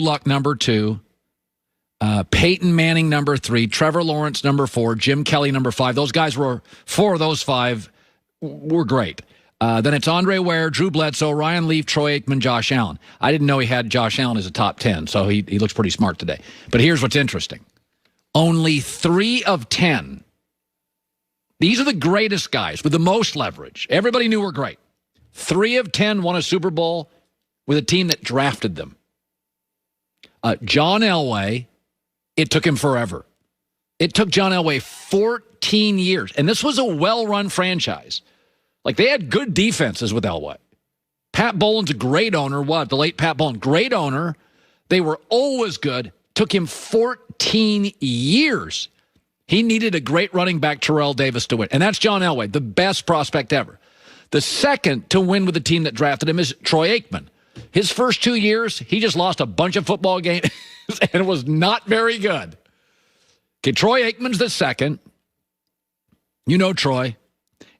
Luck number 2, Peyton Manning number 3, Trevor Lawrence number 4, Jim Kelly number 5. Those guys were 4 of those 5 were great. Then it's Andre Ware, Drew Bledsoe, Ryan Leaf, Troy Aikman, Josh Allen. I didn't know he had Josh Allen as a top 10, so he looks pretty smart today. But here's what's interesting. Only 3 of 10. These are the greatest guys with the most leverage. Everybody knew were great. 3 of 10 won a Super Bowl with a team that drafted them. John Elway, it took him forever. It took John Elway 14 years. And this was a well-run franchise. Like, they had good defenses with Elway. Pat Bolin's a great owner. The late Pat Bolin, great owner. They were always good. Took him 14 years. He needed a great running back, Terrell Davis, to win. And that's John Elway, the best prospect ever. The second to win with the team that drafted him is Troy Aikman. His first 2 years, he just lost a bunch of football games and was not very good. Okay, Troy Aikman's the second. You know Troy.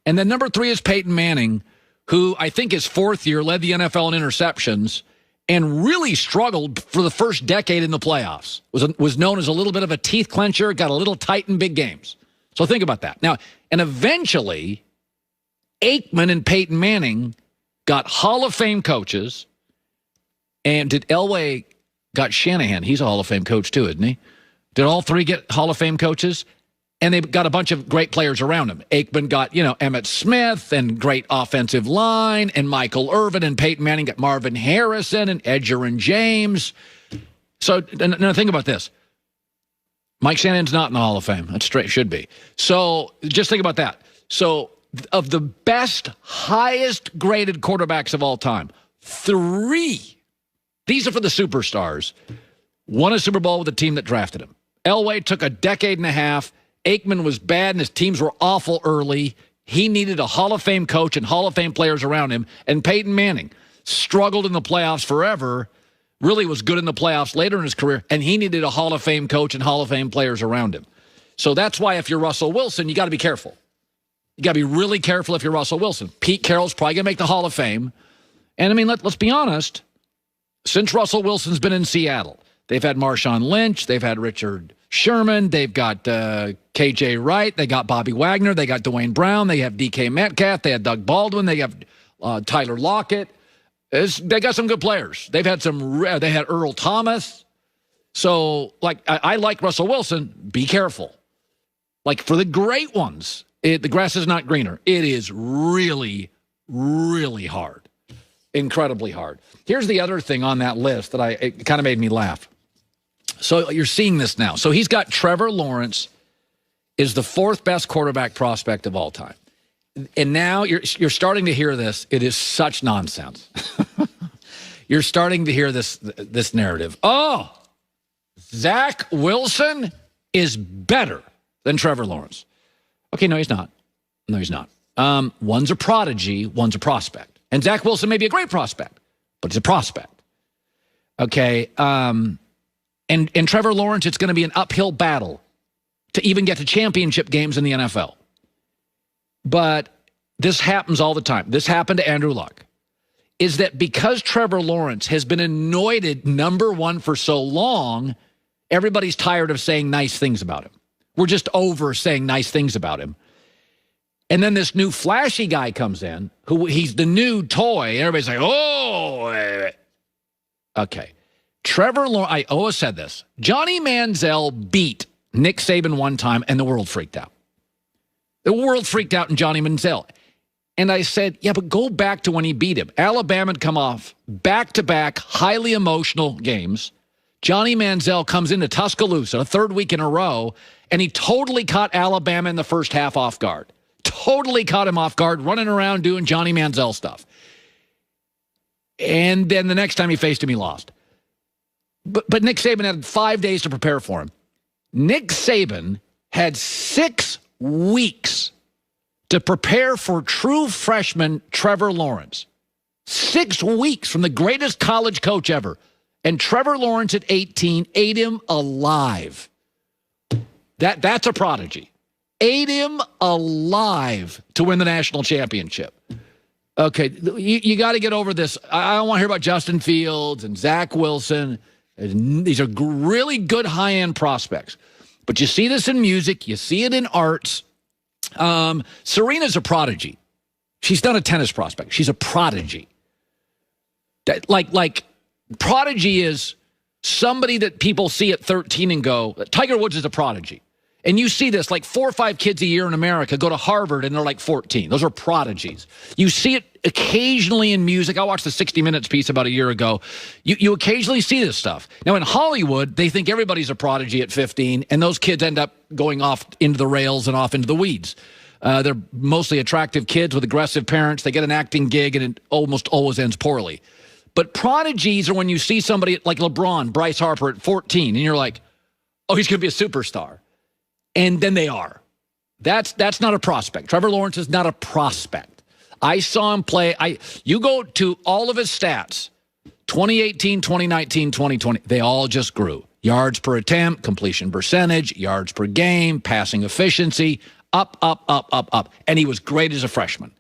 And then number 3 is Peyton Manning, who I think his 4th year led the NFL in interceptions and really struggled for the first decade in the playoffs. Was known as a little bit of a teeth clencher, got a little tight in big games. So think about that. Now, and eventually, Aikman and Peyton Manning got Hall of Fame coaches. And did Elway got Shanahan? He's a Hall of Fame coach too, isn't he? Did all 3 get Hall of Fame coaches? And they got a bunch of great players around him. Aikman got, Emmitt Smith and great offensive line, and Michael Irvin, and Peyton Manning got Marvin Harrison and Edgerrin James. So now think about this. Mike Shanahan's not in the Hall of Fame. That's straight, should be. So just think about that. So of the best, highest graded quarterbacks of all time, 3, these are for the superstars, won a Super Bowl with the team that drafted him. Elway took a decade and a half. Aikman was bad, and his teams were awful early. He needed a Hall of Fame coach and Hall of Fame players around him. And Peyton Manning struggled in the playoffs forever, really was good in the playoffs later in his career, and he needed a Hall of Fame coach and Hall of Fame players around him. So that's why if you're Russell Wilson, you got to be careful. You got to be really careful if you're Russell Wilson. Pete Carroll's probably going to make the Hall of Fame. And, I mean, let's be honest. Since Russell Wilson's been in Seattle, they've had Marshawn Lynch, they've had Richard Sherman, they've got K.J. Wright, they got Bobby Wagner, they got Dwayne Brown, they have D.K. Metcalf, they had Doug Baldwin, they have Tyler Lockett. They got some good players. They had Earl Thomas. So, I like Russell Wilson. Be careful. Like, for the great ones, the grass is not greener. It is really, really hard. Incredibly hard. Here's the other thing on that list that it kind of made me laugh. So you're seeing this now. So he's got Trevor Lawrence is the 4th best quarterback prospect of all time. And now you're starting to hear this. It is such nonsense. You're starting to hear this narrative. Oh, Zach Wilson is better than Trevor Lawrence. Okay, no, he's not. No, he's not. One's a prodigy, one's a prospect. And Zach Wilson may be a great prospect, but he's a prospect. Okay, and Trevor Lawrence, it's going to be an uphill battle to even get to championship games in the NFL. But this happens all the time. This happened to Andrew Luck. Is that because Trevor Lawrence has been anointed number 1 for so long, everybody's tired of saying nice things about him. We're just over saying nice things about him. And then this new flashy guy comes in, who he's the new toy. Everybody's like, oh. Okay. Trevor Lawrence, I always said this. Johnny Manziel beat Nick Saban one time, and the world freaked out. The world freaked out in Johnny Manziel. And I said, yeah, but go back to when he beat him. Alabama had come off back-to-back highly emotional games. Johnny Manziel comes into Tuscaloosa, 3rd week in a row, and he totally caught Alabama in the first half off guard. Totally caught him off guard, running around doing Johnny Manziel stuff. And then the next time he faced him, he lost. But Nick Saban had 5 days to prepare for him. Nick Saban had 6 weeks to prepare for true freshman Trevor Lawrence. 6 weeks from the greatest college coach ever. And Trevor Lawrence at 18 ate him alive. That's a prodigy. Ate him alive to win the national championship. Okay, you got to get over this. I don't want to hear about Justin Fields and Zach Wilson. These are really good high-end prospects. But you see this in music. You see it in arts. Serena's a prodigy. She's not a tennis prospect. She's a prodigy. Like prodigy is somebody that people see at 13 and go, Tiger Woods is a prodigy. And you see this, like 4 or 5 kids a year in America go to Harvard and they're like 14. Those are prodigies. You see it occasionally in music. I watched the 60 Minutes piece about a year ago. You occasionally see this stuff. Now, in Hollywood, they think everybody's a prodigy at 15, and those kids end up going off into the rails and off into the weeds. They're mostly attractive kids with aggressive parents. They get an acting gig, and it almost always ends poorly. But prodigies are when you see somebody like LeBron, Bryce Harper at 14, and you're like, oh, he's going to be a superstar. And then they are. That's not a prospect. Trevor Lawrence is not a prospect. I saw him play. You go to all of his stats, 2018, 2019, 2020, they all just grew. Yards per attempt, completion percentage, yards per game, passing efficiency, up. And he was great as a freshman.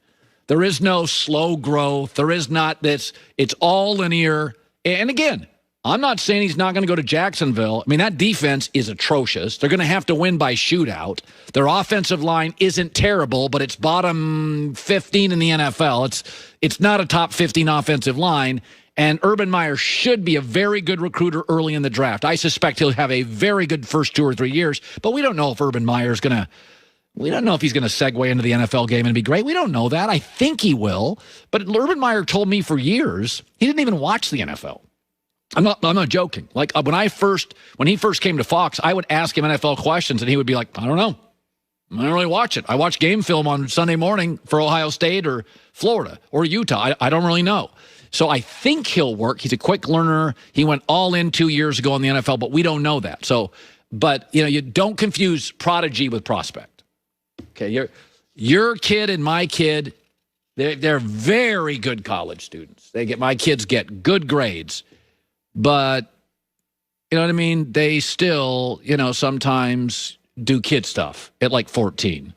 There is no slow growth. There is not this. It's all linear. And again, I'm not saying he's not going to go to Jacksonville. I mean, that defense is atrocious. They're going to have to win by shootout. Their offensive line isn't terrible, but it's bottom 15 in the NFL. It's not a top 15 offensive line. And Urban Meyer should be a very good recruiter early in the draft. I suspect he'll have a very good first 2 or 3 years, but we don't know if Urban Meyer is going to. We don't know if he's going to segue into the NFL game and be great. We don't know that. I think he will. But Urban Meyer told me for years he didn't even watch the NFL. I'm not joking. Like when he first came to Fox, I would ask him NFL questions and he would be like, I don't know. I don't really watch it. I watch game film on Sunday morning for Ohio State or Florida or Utah. I don't really know. So I think he'll work. He's a quick learner. He went all in 2 years ago in the NFL, but we don't know that. So, but you don't confuse prodigy with prospect. Okay, your kid and my kid, they're very good college students. My kids get good grades, but you know what I mean? They still, sometimes do kid stuff at like 14,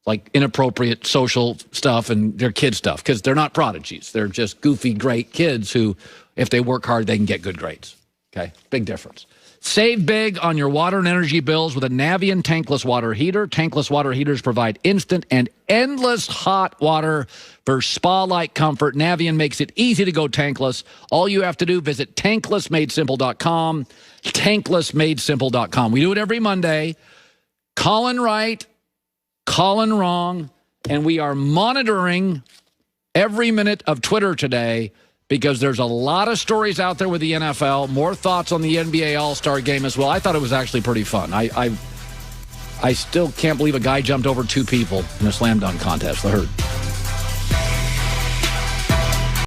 like inappropriate social stuff and their kid stuff because they're not prodigies. They're just goofy, great kids who, if they work hard, they can get good grades. Okay, big difference. Save big on your water and energy bills with a Navien tankless water heater. Tankless water heaters provide instant and endless hot water for spa-like comfort. Navien makes it easy to go tankless. All you have to do, visit tanklessmadesimple.com. Tanklessmadesimple.com. We do it every Monday. Colin right, Colin wrong, and we are monitoring every minute of Twitter today because there's a lot of stories out there with the NFL, more thoughts on the NBA All-Star Game as well. I thought it was actually pretty fun. I still can't believe a guy jumped over 2 people in a slam dunk contest. The Herd.